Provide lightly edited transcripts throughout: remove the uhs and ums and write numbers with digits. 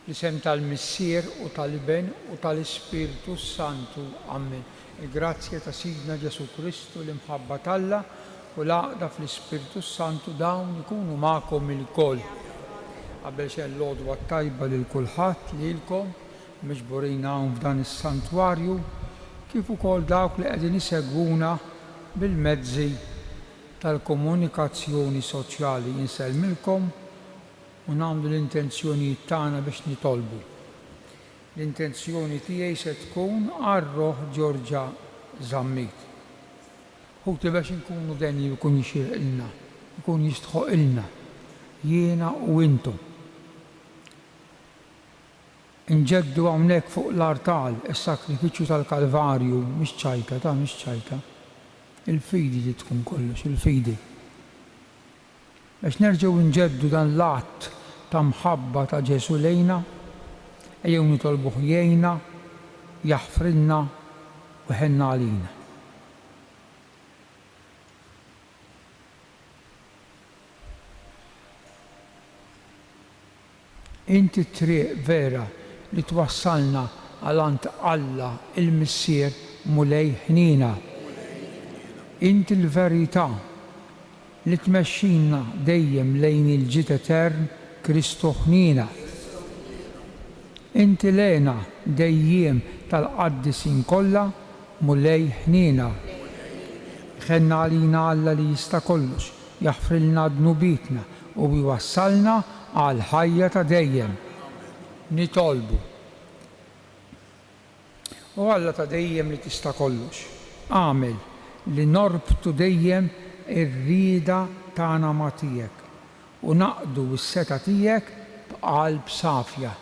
L-isem tal-Missier u tal-Iben u tal-Ispiritu Santu. Amen. Il-grazzja ta' Sidna Ġesu Kristu l-imħabba talla u l-għaqda fl-Ispiritu Santu dawn ikunu ma'kom il-koll. Qabel xejn l-għodwa tajba lil kulħadd lilkom miġburin hawn f'dan is-santwarju kif ukoll dawk li qegħdin isegwuna bil-mezzi tal-komunikazzjoni soċjali. Insellmilkom u nagħmlu l-intenzjonijiet tagħna biex nitolbu. L-intenzjoni tiegħi se tkun għar-Roħ Ġorġa Żammit. Ħuti biex inkunu denji jkun jixirqilna, jkun jistħoqilna, jiena u intom. Inġeddu hawnhekk fuq l-artal is-sakrifiċċju tal-Kalvarju mhix ċajka, mhix ċajka. Il-fidi li tkun kollox, il-fidi. Biex nerġgħu nġeddu dan l-att ta' mħabba ta' Ġesu lejna, ejjew nitolbuh jgħinna, jaħfrilna u ħenna għalina. Inti triq vera li twassalna għalant Alla il-Missier mulej ħnina. Inti l-verità li tmexxina dejjem lejn il-ġid etern Kristu ħnina. Inti lena dejjem tal-qaddisin kollha mulej ħnina. Ħenna għalina Alla li jista' kollox, jaħfrilna dnubitna u jwassalna għal ħajja ta' dejjem. Nitolbu. U Alla ta' dejjem li tista' kollox. Għamel li norbtu dejjem ir-rieda tagħna ma' tiegħek u naqdu s-seta tiegħek b'qalb safja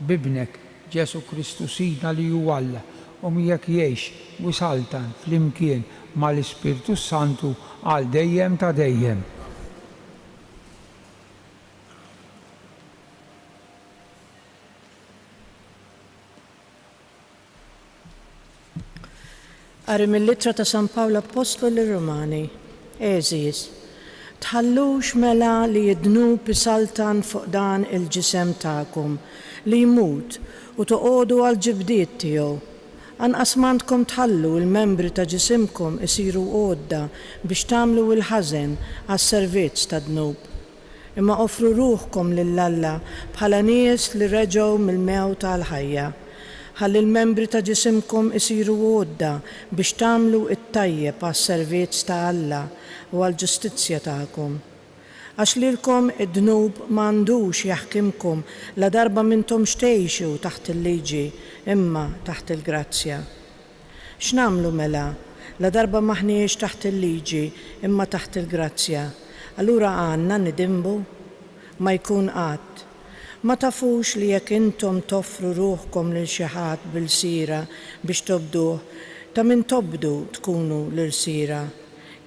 b'ibnek Ġesu Kristu Sidna li hu Alla u miegħek jgħix u saltan flimkien mal-Ispiritu Santu għal dejjem ta' dejjem. Qari mill-Littra ta' San Pawlu Apostolu lir-Rumani. Eżis, tħallux mela li jidnub isaltan fuq dan il-ġisem tagħkom li jmut u toqgħodu għal ġibdiet tiegħu. Anqas m'għandkom tħallu l-membri ta' ġisimkom isiru għodda biex tagħmlu l-ħażen għas-servizz ta' dnub. Imma offru ruħkom lill-Alla bħala nies li reġgħu mill-mewt għall-ħajja. Ħalli l-membri ta' ġisimkom isiru għodda biex tagħmlu t-tajjeb għas-servizz ta' Alla u għall-ġustizzja tagħkom. Għax lilkom id-dnub m'għandux jaħkimkom la darba mintom xtejxu taħt il-liġi imma taħt il-grazzja. X'namlu mela? La darba maħniex taħt il-liġi imma taħt il-grazzja. Allura għandna nidimbu? Ma jkun qatt. Ma tafux li jekk intom toffru ruħkom lil xi ħadd bil-sira biex tobduh, ta' min tobdu tkunu l-sira.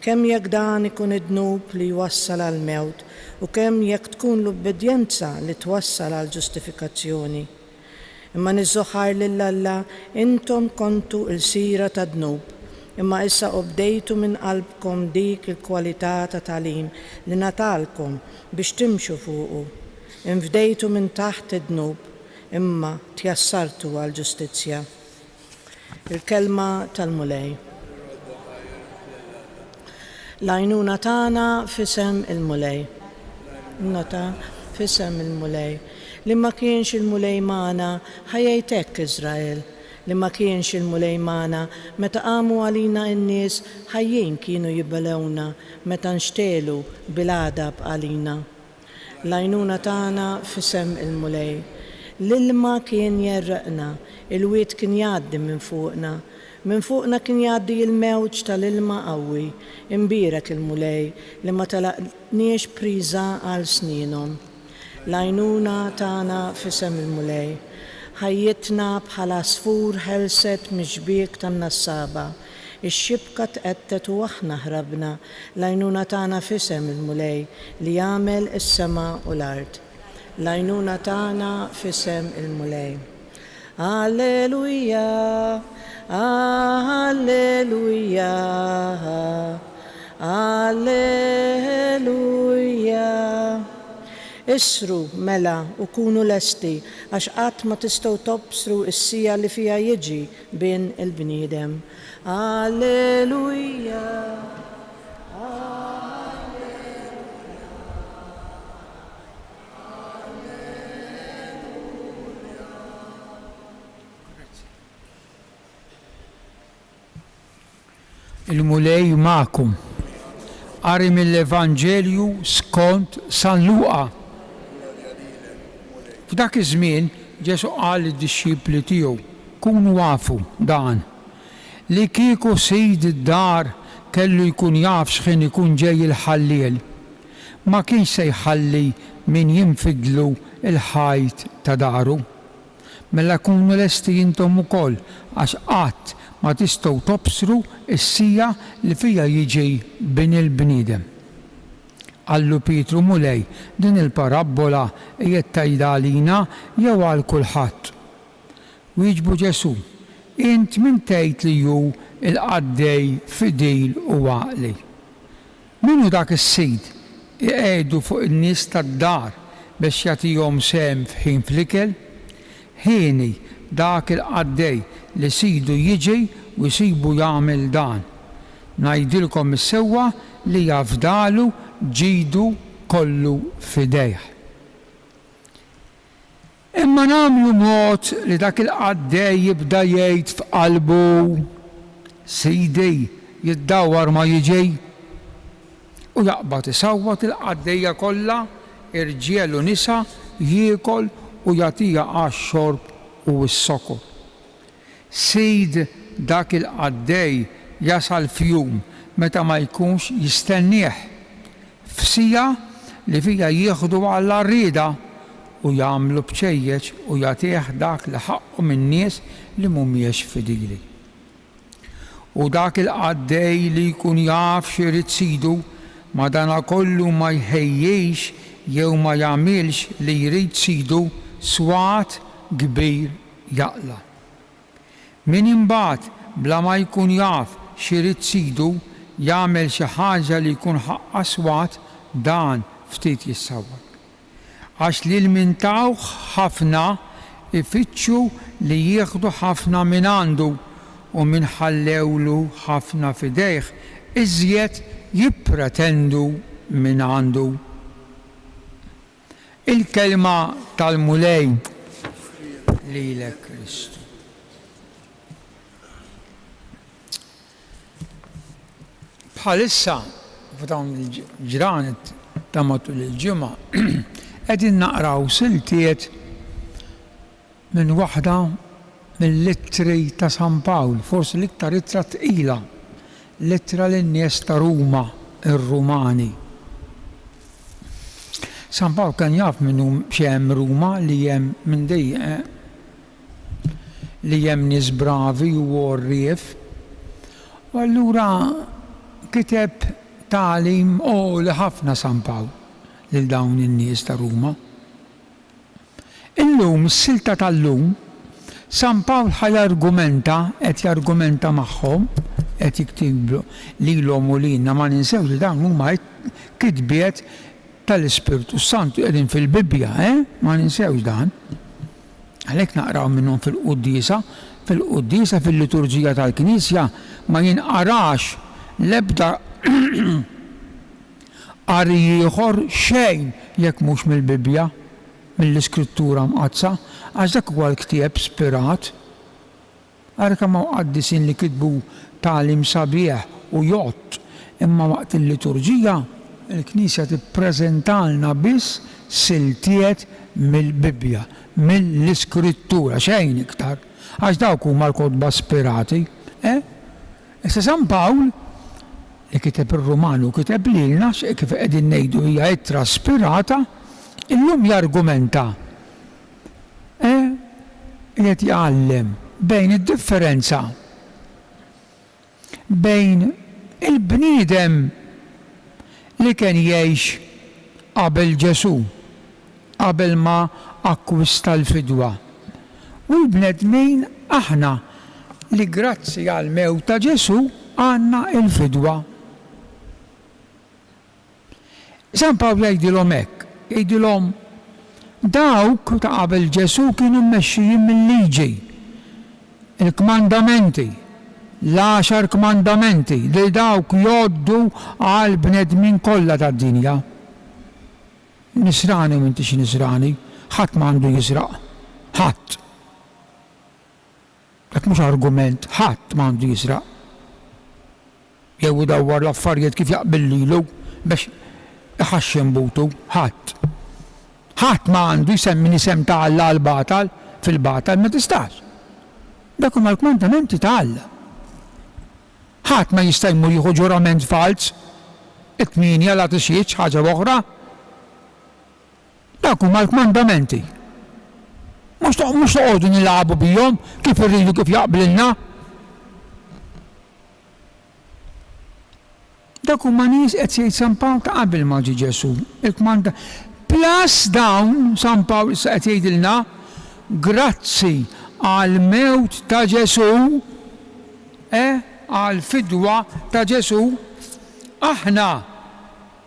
Kemm jekk dan ikun id-dnub li jwassal għal mewt u kemm jekk tkun l-obbedjenza li twassal għal ġustifikazzjoni. Imma niżżoħar lill-Alla intom kontu l-sira ta' dnub, imma issa obdejtu minn qalbkom dik il-kwalità ta' tagħlim li natalkom biex timxu fuqu. Infdejtu minn taħt id-dnub, imma tjassartu għal-ġustizzja. Il-kelma tal-mulej. L-għajnuna tagħna f'isem il-mulej. Nota f'isem il-mulej. Li ma kienx il-mulej magħna ħajjejtek Iżrael. Li ma kienx il-mulej magħna meta qamu għalina n-nies ħajjin kienu jibbalewna meta nxtelu bil-għadab għalina. L-għajnuna tagħna f'isem il-mulej. L-ilma kien jerraqna, il-wiet kien jgħaddi minn fuqna kien jgħaddi il-mewġ tal-ilma qawwi, imbierek il-mulej li ma talaqniex priża għal sninhom. L-għajnuna tagħna f'isem il-mulej. Ħajjitna bħala sfur ħelset mixbiek tan-nassaba. Ix-xibka tqettet u aħna ħrabna, l-għajnuna tagħna f'isem il-mulej li jagħmel is-sema u l-ard. L-għajnuna tagħna f'isem il-mulej. Alleluja, alleluja, alleluja. Isru mela u kunu lesti għax qatt ma tistgħu tobsru s-sija li fiha jiġi bejn il-bniedem. Alleluja. Il-mulej ma'kum. Qari mill-Evanġelju skont San Luqa. F'dak iż-żmien Ġesu qal lid-dixxipli tiegħu kunu għafu dan li kieku sejjd id-dar kellu jkun jaf x'ħin ikun ġej il-ħalliel. Ma kienx se jħalli min jinfidlu il-ħajt ta' daru. Mela kunu lesti intom ukoll għax qatt ma tistgħu tobsru s-sija li fiha jiġi bejn il-bniedem. Qallu Pietru mulej din il-parabbola qiegħed tgħidha għalina jew għal kulħadd. Wieġbu Ġesu, int min tgħid li hu l-qaddej fidil u għaqli. Minu dak is-sid iqiegħdu fuq in-nies tad-dar biex jagħtihom sehem f'ħin fl-ikel? Ħieni dak il-qaddej li sidu jiġi u jsibu jagħmel dan. Ngħidilkom is-sewwa li jafdalu ġidu kollu fidejh. Imma nagħmlu mod li dak il-qaddej jibda jgħid f'qalbu sidi jiddawwar ma jiġi u jaqbad isawwat il-qaddejja kollha irġiel u nisa jiekol u jagħtiha għax-xorb u s-sokor. Sid dak il-qaddej jasal fjum meta ma jkunx jistennieh f'sija li fiha jieħdu għall-arrieda u jagħmlu bċejjeġ u jagħtih dak li ħaqqu min-nies li mhumiex fidili. U dak il-qaddej li jkun jaf x'irid sidu madankollu ma jħejjix jew ma jagħmilx li jrid sidu swat kbir jaqla. Min imbagħad bla ma jkun jaf x'irid sidu jagħmel xi ħaġa li jkun ħaqqa swat dan ftit jissawwar. Għax li l-mintawh ħafna ifittxu li jieħdu ħafna minn għandu u min ħallewlu ħafna fidejh iżjed jippretendu minn għandu. Il-kelma tal-mulej lilek Kristu. Bħalissa f'dawn il-ġranet ta' matul il-ġimgħa qegħdin naqraw siltiet minn waħda mill-littri ta' San Pawl, forsi l-iktar ittra tqila, littra lin-nies ta' Ruma, ir-Rumani. San Pawl kien jaf minnu xemm Ruma li hemm minn li hemm nies bravi u għorrief. U allura kiteb tagħlim li ħafna San Pawl lil dawn in-nies ta' Ruma. Illum is-silta tal-lum San Pawl qed jargumenta magħhom, qed jiktiblu lilhom u lilna ma ninsewx li dawn huma kitbiet tal-Ispirtu Santu qegħdin fil-Bibbja, ma ninsewx dan. Għalhekk naqraw minnhom fil-Qudiesa, fil-liturġija tal-Knisja ma jinqarax l-ebda qari ieħor xejn jekk mhux mill-Bibbja, mill-Iskrittura mqazza, għax dak huwa l-ktieb spirat. Ara kemm hawn qaddisin li kitbu tagħlim sabiħ u jgħod, imma waqt il-liturġija il-Knisja tippreżentalna biss siltiet mill-Bibbja, mill-Iskrittura, xejn iktar, għax dawk huma l-kotba spirati. Issa San Pawl li kiteb ir-Rumani u kiteb lilna kif qegħdin ngħidu hija ittra spirata, illum jargumenta. Qed jgħallem bejn id-differenza bejn il-bniedem li kien jgħix qabel Ġesu, qabel ma akkwista l-fidwa, u l-bnedmin aħna li grazzi għal mewt ta' Ġesu għandna l-fidwa. San Pawl jgħidilhom hekk, jgħidilhom dawk ta' qabel Ġesu kienu mmexxijin mill-liġi, il-kmandamenti, l-10 kmandamenti li dawk jgħoddu għal bnedmin kollha tad-dinja. Nisrani u m'intix nisrani, ħadd m'għandu jisraq, ħadd. Dak mhux argument, ħadd m'għandu jisraq. Jew idawwar l-affarijiet kif jaqbel lilu biex iħaxxen butu, ħadd. Ħadd m'għandu jsemmi isem ta' Alla l-batal fil-batal ma tistax. Dak huma l-kmandamenti ta' Alla. Ħadd ma jista' jmur jieħu ġurament fals, it-tminja la tixjiġ ħaġa oħra. Dak huma l-kmandamenti. Mhux toqgħodu nilagħbu bihom kif irridu kif jaqblilna. Dak huma nies qed jgħid San Pawl ta' qabel ma ġie Ġesu. Il-kmanda plus dawn San Pawl issa qed jgħidilna grazzi għal mewt ta' Ġesu, għal fidwa ta' Ġesu, aħna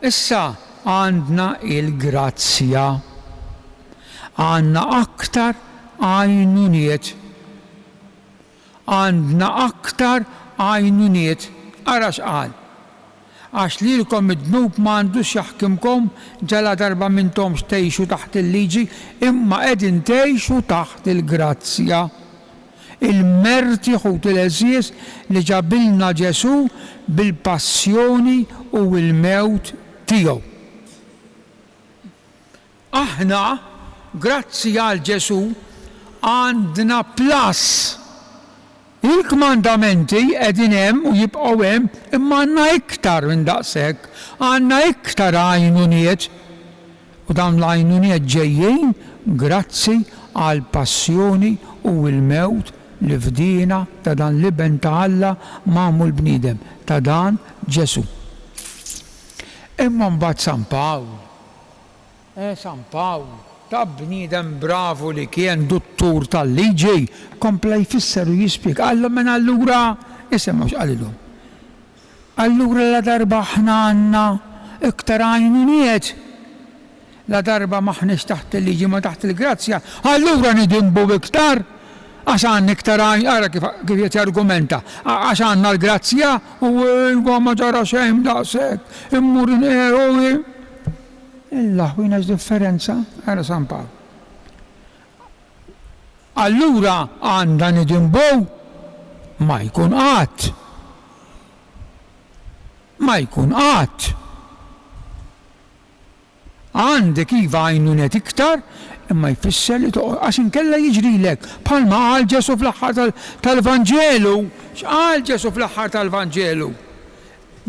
issa għandna il-grazzja. Għandna aktar għajnuniet. Għandna aktar għajnuniet. Ara x'qal. Għax lilkom id-dnub m'għandux jaħkimkom ġala darba minnhom tgħixu taħt il-liġi, imma qegħdin tgħixu taħt il-grazzja. Il-merti ħut il-eżies li ġabilna Ġesu bil-passjoni u l-mewt tiegħu. Aħna, grazzi għal Ġesu, għandna plus. Il-kmandamenti qegħdin hemm u jibqgħu hemm, imma għandna iktar minn daqshekk, għandna iktar għajnuniet. U dawn l-għajnuniet ġejjin grazzi għal passjoni u l-mewt li fdina ta' dan l-iben ta' Alla magħmul bniedem, ta' dan Ġesu. Imma mbagħad San Pawl. San Pawl, ta' bniedem bravu li kien duttur tal-liġi, kompla jfisser u jispjega. Allura minn allura, isemma x'qalilhom. Allura la darba aħna għandna iktar għajnuniet. La darba maħniex taħt il-liġi ma taħt il-grazzja, allura nidimbu iktar. Għax għandna iktar għara kif qed jargumenta. Għax għandna l-grazzja u ma ġara xejn daqshekk, immur eroi. Illa ħwina differenza, għara San Pawl. Allura għandha nidimbow ma jkun qatt. Ma jkun qatt. Għandek iva għajnunet iktar, imma jfisser li għax inkella jiġrilek bħalma qal Ġesu fl-aħħar tal-Vanġelu. X'qal Ġesu fl-aħħar tal-Vanġelu?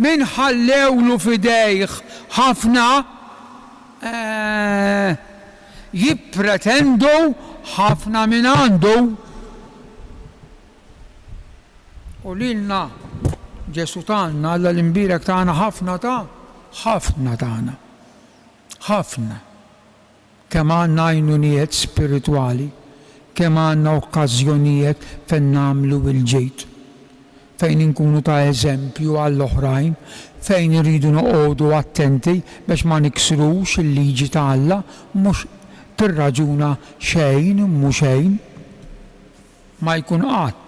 Min ħallewlu fidejh ħafna jippretendu ħafna minn għandu. U lilna Ġesu tagħna Alla l-imbirek tagħna ħafna tagħna. ħafna. Kemm għandna għajnuniet spiritwali, kemm għandna okkażjonijiet fejn nagħmlu l-ġejt, fejn inkunu ta' eżempju għall-oħrajn, fejn iridu noqogħdu attenti biex ma niksrux il-liġi ta' Alla, mhux tirraġuna xejn mhu xejn, ma jkun qatt.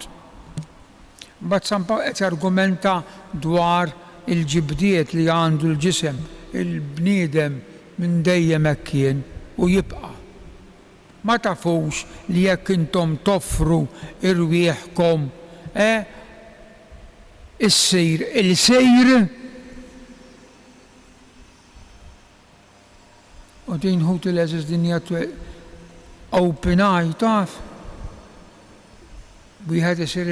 Mbagħad San Pawl qed jargumenta dwar il-ġibdiet li għandu l-ġisem, il-bniedem minn dejjem hekk kien u jibqa'. Ma tafux li jekk intom toffru irwieħkom issir il-sejr u din ħut il-eżiz dinja open eye taf. Wieħed isir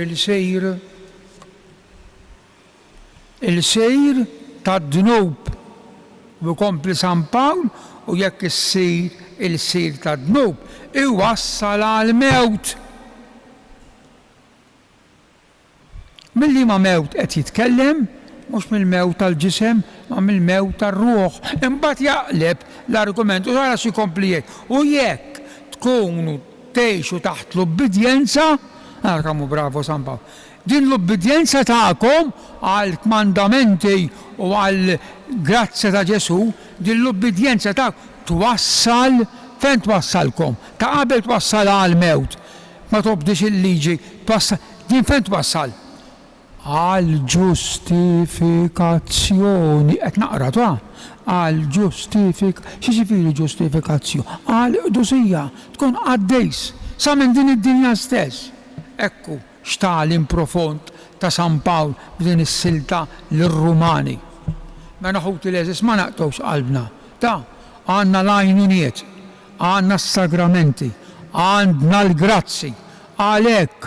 il-sejr tad-dnub u kompli San Pawl u jekk issir il-sir tad-dnub iwassal għal-mewt. Milli ma mewt qed jitkellem, mhux mill-mewt tal-ġisem, ma mill-mewt tar-ruħ. Imbagħad jaqleb l-argument u ara xi komplijiet. U jekk tkunu tgħixu taħt l-obbedjenza, ara kemm hu bravo San Pawl. Din l-obbedjenza tagħkom għall-kmandamenti u għall-grazzja ta' Ġesu, din l-obbedjenza tagħkom twassal, fejn twassalkom? Ta' qabel twassal għal-mewt, ma tobdix il-liġi, twassal, din fejn twassal? Għal-ġustifikazzjoni, qed naqra ta' għal-ġustifikazzjoni, x'jiġifieri ġustifikazzjoni? Għal-qdusija, tkun għaddejs, sa minn din id-dinja stess. Ekku x'tagħlim profond ta' San Pawl b'din is-silta lir-Rumani. Ma naħuti l-eżis ma naqtgħux qalbna. Ta' għandna l-għajnuniet, għandna s-sagramenti, għandna l-grazzi, għalhekk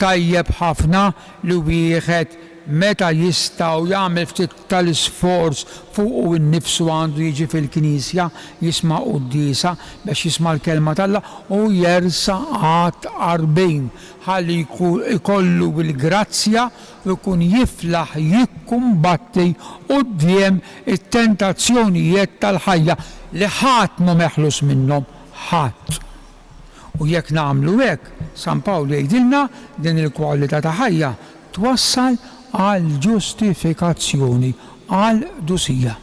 tajjeb ħafna li wieħed meta jistgħu jagħmel ftit tal-isforz fuq innifsu għandu jiġi fil-Knisja jisma' qudiesa biex jisma' l-kelma tal-Alla u jersa' għad qarbejn ħalli jkollu bil-grazzja u jkun jiflaħ jikkumbatti quddiem it-tentazzjonijiet tal-ħajja li ħadd ma meħlus minnhom ħadd. U jekk nagħmlu hekk, San Pawl jgħidilna din il-kwalità ta' ħajja twassal għal ġustifikazzjoni, għal qdusija.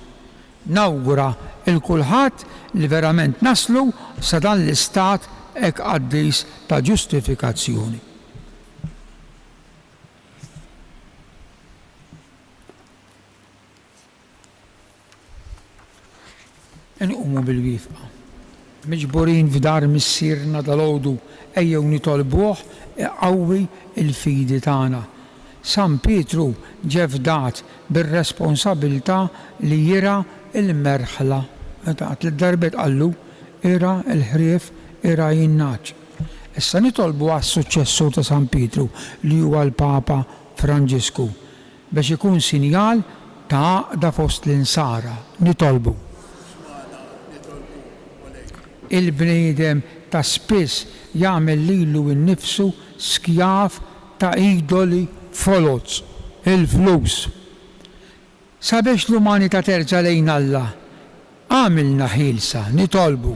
Nawgura il-kulħadd li verament naslu sa dan l-istat hekk qaddis ta' ġustifikazzjoni. Inqumu bil-wifqa. Miġburin f'dar missierna dal-għodu ejjew nitolbuh iqawwi il-fidi tagħna. San Pietru ġefdat bir-responsabilità li jira il-merħla. Meta tliet darbet qallu ira l-ħrief ira jinnaċ. Issa nitolbu għas-suċċessur ta' San Pietru li huwa l-Papa Franġisku biex ikun sinjal ta' għaqda fost l-insara. Nitolbu. Il-bniedem ta' spiss jagħmel lilu nnifsu skjaf ta' idoli foloz, il-flus. Sabiex l-umanità terġa' lejn Alla, għamilna ħielsa, nitolbu.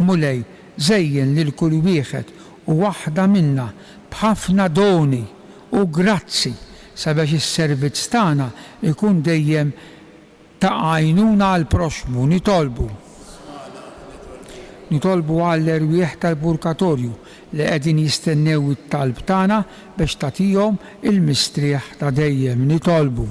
Mulej, żejjen lil kull wieħed u waħda minna b'ħafna doni u grazzi sabiex is-servizz tagħna ikun dejjem ta' għajnuna għall-proxmu, nitolbu. Nitolbu għall-erwieħ tal-purgatorju li qegħdin jistennew it-talb tagħna biex tagħtihom il-mistrieħ ta' dejjem, nitolbu.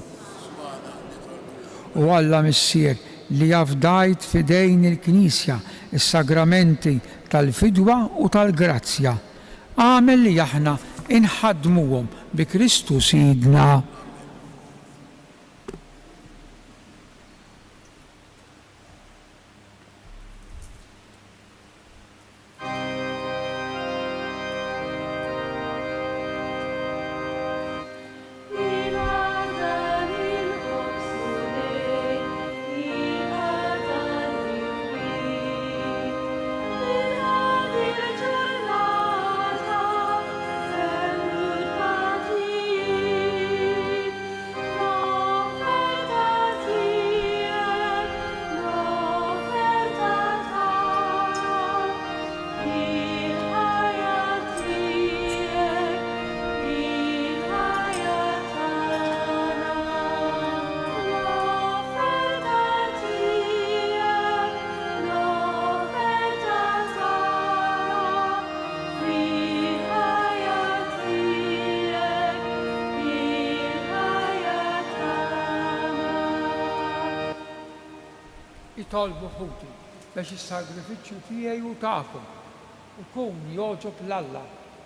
U Alla missier li jafdajt fidejn il-Knisja is-sagramenti tal-fidwa u tal-grazzja. Għamel li aħna inħadmuhom bi Kristu Sidna. Jitolbu ħuti biex is-sagrifiċċju tiegħi u tagħkom ikun jogħġob l-Alla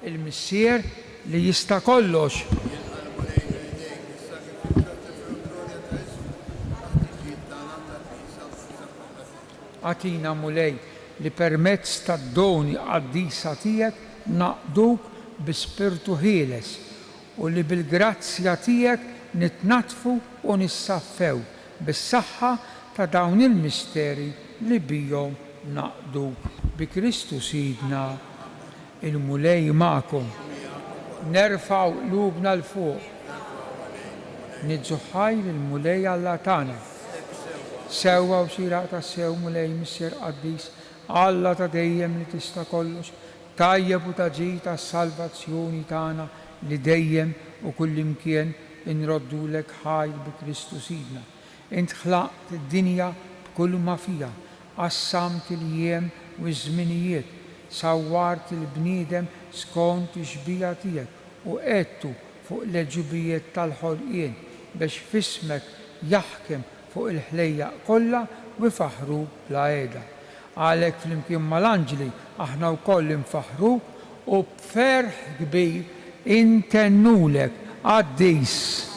il-missier li jista' kollox. Għatina mulej li permezz tad-doni qaddisa tiegħek naqduk bi spirtu ħieles u li bil-grazzja tiegħek nitnatfu u nissaffew bis-saħħa ta' dawn il-misteri li bijom naqdu bi Kristu Sidna. Il-mulej ma'kom. Nerfaw lubna l-fuq. Nidżuħħaj il-mulej Alla tagħna. Sewwa u xieraq ta' sew mulej missier qaddis Alla ta' dejjem li tista' kollox, tajjeb u taġi tas-salvazzjoni tagħna li dejjem u kullimkien inroddulek ħajr bi Kristu Sidna. Int ħlaqt id-dinja kull ma fija, qassamt il-jiem u żminijiet, sawwart il-bniedem skont ix-xbija tiegħek u qedtu fuq l-ġubijiet tal-ħolqien biex fismek jaħkem fuq il-ħlejjaq kollha u ifaħru bla għeda. Għalhekk flimkien mal-anġli aħna wkoll infaħru u b'ferħ kbir intennulek Qaddis.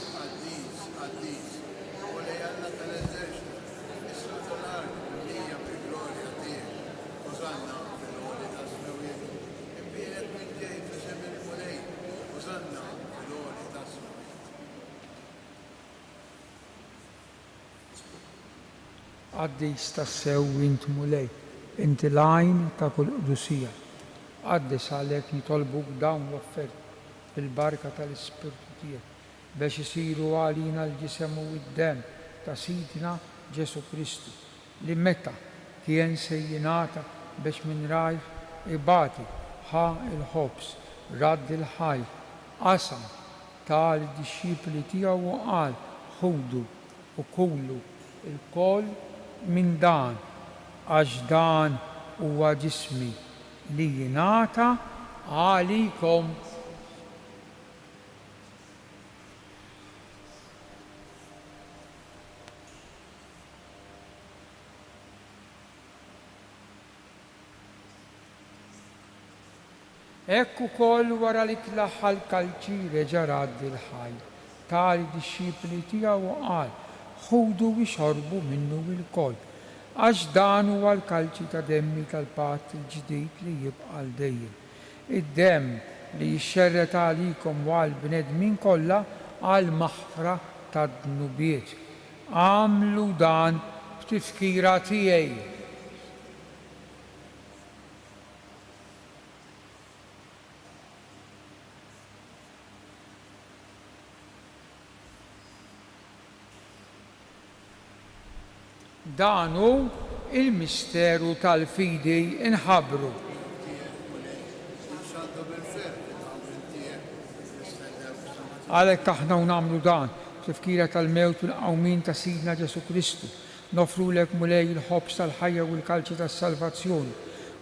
Qaddis tassew int mulej, inti l-għajn ta' kull qdusija. Qaddis għalhekk nitolbuk dawn l-offerti bil-barka tal-Ispirtu tiegħek biex isiru għalina l-ġisem u d-dem ta' Sidna Ġesu Kristu li meta kien se jingħata biex minn rajh ibati ħa il-ħobs, radd il-ħajt, qasam tal-dixxipli tiegħu u qal ħudu u kullu il-koll minn dan għax dan huwa ġismi li jingħata għalikom. Hekk ukoll wara li tlaħħa l-kalċi reġa' radd il-ħajt tal-dixxipli tiegħu u qal ħudu wixorbu minnu il-koll, għax dan huwa l-kalċi ta' demmi tal-patt il-ġdid li jibqa' l dejjem. Id-demm li jixxerret għalikom u għall-bnedmin kollha għal maħfra tad-dnubiet. Għamlu dan b'tifkira tiegħi. Dan hu il-misteru tal-fidi inħabbru. Għalhekk aħna nagħmlu dan tifkira tal-mewt u l-qawmin ta' Sidna Ġesu Kristu. Nofrulek mulej il-ħobs tal-ħajja u l-kalċi tas-salvazzjoni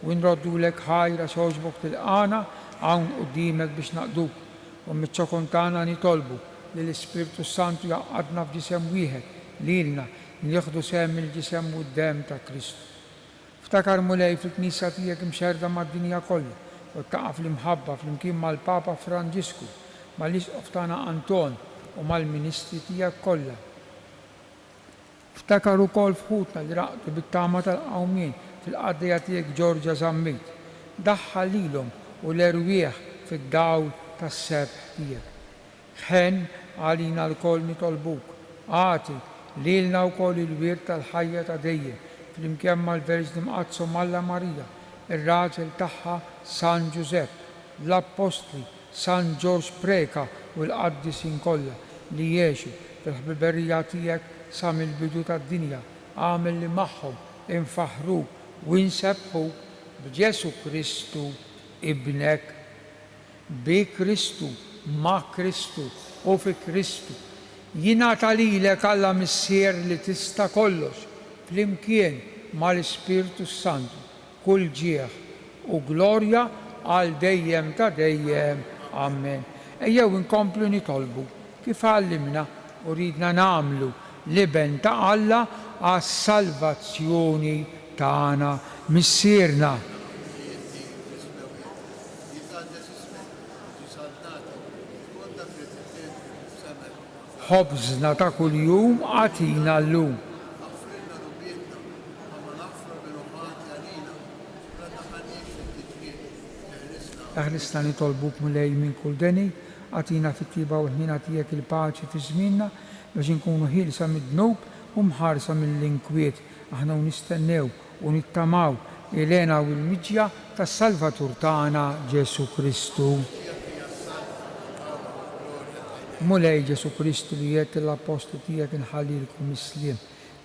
u nroddulek ħajra xogħbok tilqana hawn quddiemek biex naqduk u miċ-ċokon tagħna nitolbu li l-Ispirtu Santu jaqgħadna f'ġisem wieħed lilna nieħdu sehem il-ġisem u d-dem ta' Kristu. Ftakar mulej fil-Knisja tiegħek imxerda mad-dinja kollha u taqa' fl-imħabba flimkien mal-Papa Franġisku, mal-Isqof tagħna Anton u mal-Ministri tiegħek kollha. Ftakar ukoll fħutna li raqtu bit-tama tal-qawmien fil-qaddejja tiegħek Ġorġa Żammit. Daħħal lilhom u l-erwieħ fid-dawl tas-sebħ tiegħek. Ħen għalina l-koll nitolbuk, għati lilna wkoll il-wirt tal-ħajja ta' dejjem flimkien mal-Verġni Mqazzom Alla Marija, ir-raġel tagħha San Giuseppe, l-Apostli San George Preka u l-qaddisin kollha li jgħixu fil-ħbiberija tiegħek sa mill-bidu tad-dinja. Għamel li magħhom infaħruk u nsebħuk b'Ġesu Kristu ibnek. Bi Kristu, ma' Kristu u fi Kristu jingħata lilek Alla Missier li tista' kollox flimkien mal-Ispirtu Santu kull ġieħ u glorja għal dejjem ta' dejjem. Amen. Ejjew inkomplu nitolbu kif għallimna u ridna nagħmlu liben ta' Alla għas-salvazzjoni tagħna missierna. Ħobżna ta' kuljum għatina llum. Aħlisna nitolbuk mulej minn kull deni, għatina fit-tiba u ħnina tiegħek il-paċi fi żmienna biex inkunu ħielsa mid-dnub u mħarsa mill-inkwiet. Aħna nistennew u nittamaw il-għena u l-miġja tas-Salvatur tagħna Ġesu Kristu. Mulej Ġesu Kristu li jgħid l-Apostlu tiegħek inħallilkom is-sliem.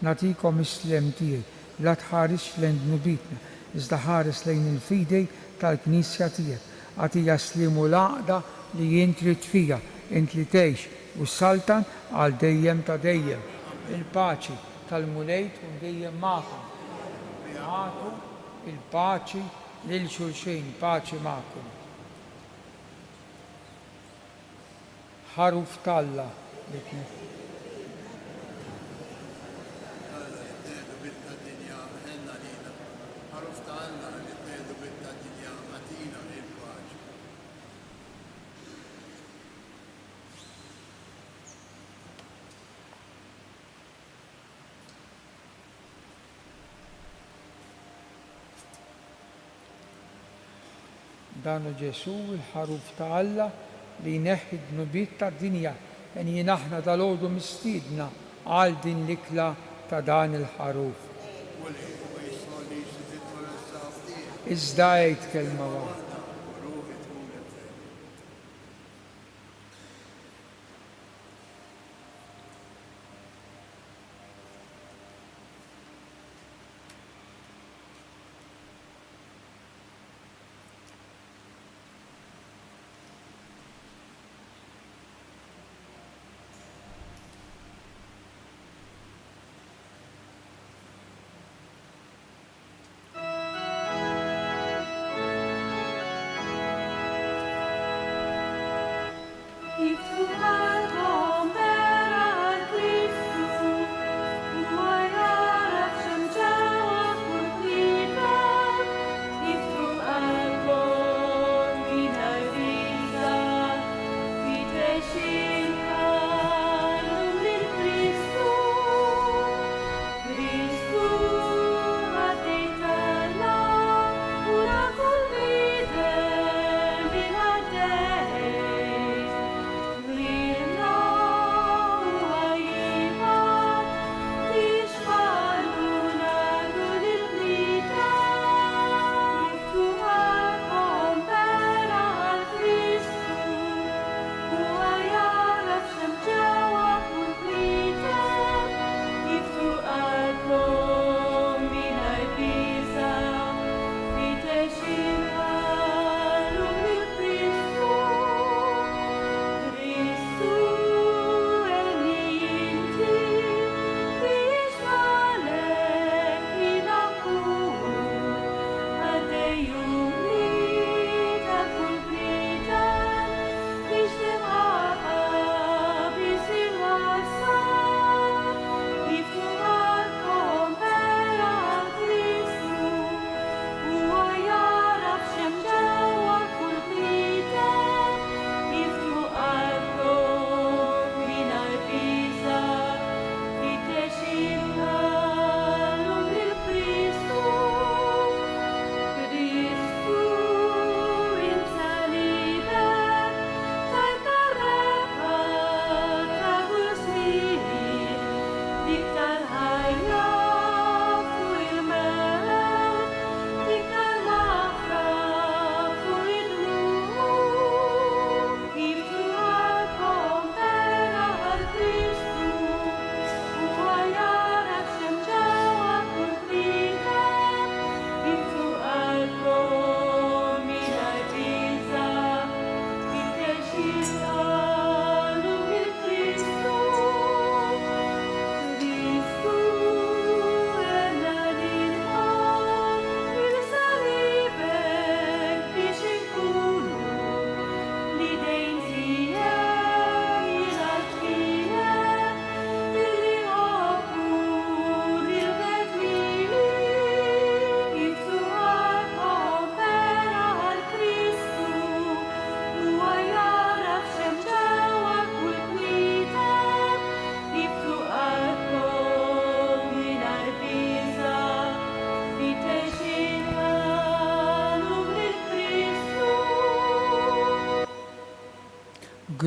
Nagħtikom is-sliem tiegħi la tħares lejn dnubitna, iżda ħares lejn il-fidej tal-Knisja tiegħek. Għatija sliem u l-għaqda li jien trid fija, int li tgħix u s-saltan għal dejjem ta' dejjem. Il-paċi tal-mulejt u dejjem magħkom. Għatu il-paċi lil xulxin, paċi magħkom. Ħaruf tal-Alla danu Ġesu il-ħaruf ta' Alla li jneħħi d-nubiet ta' dinja. Yani aħna dal-għodu mistiedna għal din l-ikla ta' dan il-ħaruf. Iżda għid kelma waħda.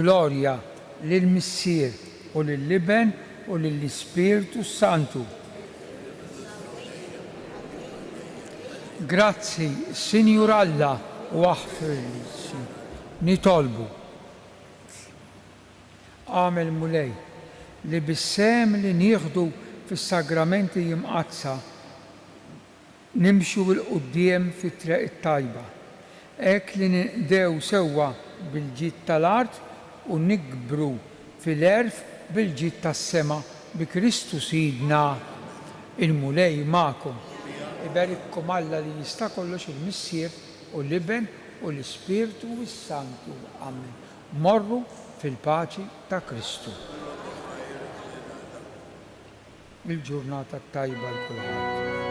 Gloria lill-Missier u lill-Iben u lill-Ispiritu Santu. Grazzi, Sinjur Alla, u aħfirli. Nitolbu. Għamel mulej li bissem li nieħdu fis-sagramenti jimqazza nimxu l-qudiem fit-triq it-tajba. Hekk li ndew sewwa bil-ġid tal-art u nikbru fil-erf bil-ġid tas-sema bi Kristu Sidna. il-mulej ma'kom. Iberikkom Alla li jista' kollox il-Missier u l-Iben u l-Ispirtu s-Santu. Amen. Morru fil-paċi ta' Kristu. Il-ġurnata tajba l-kulħadd.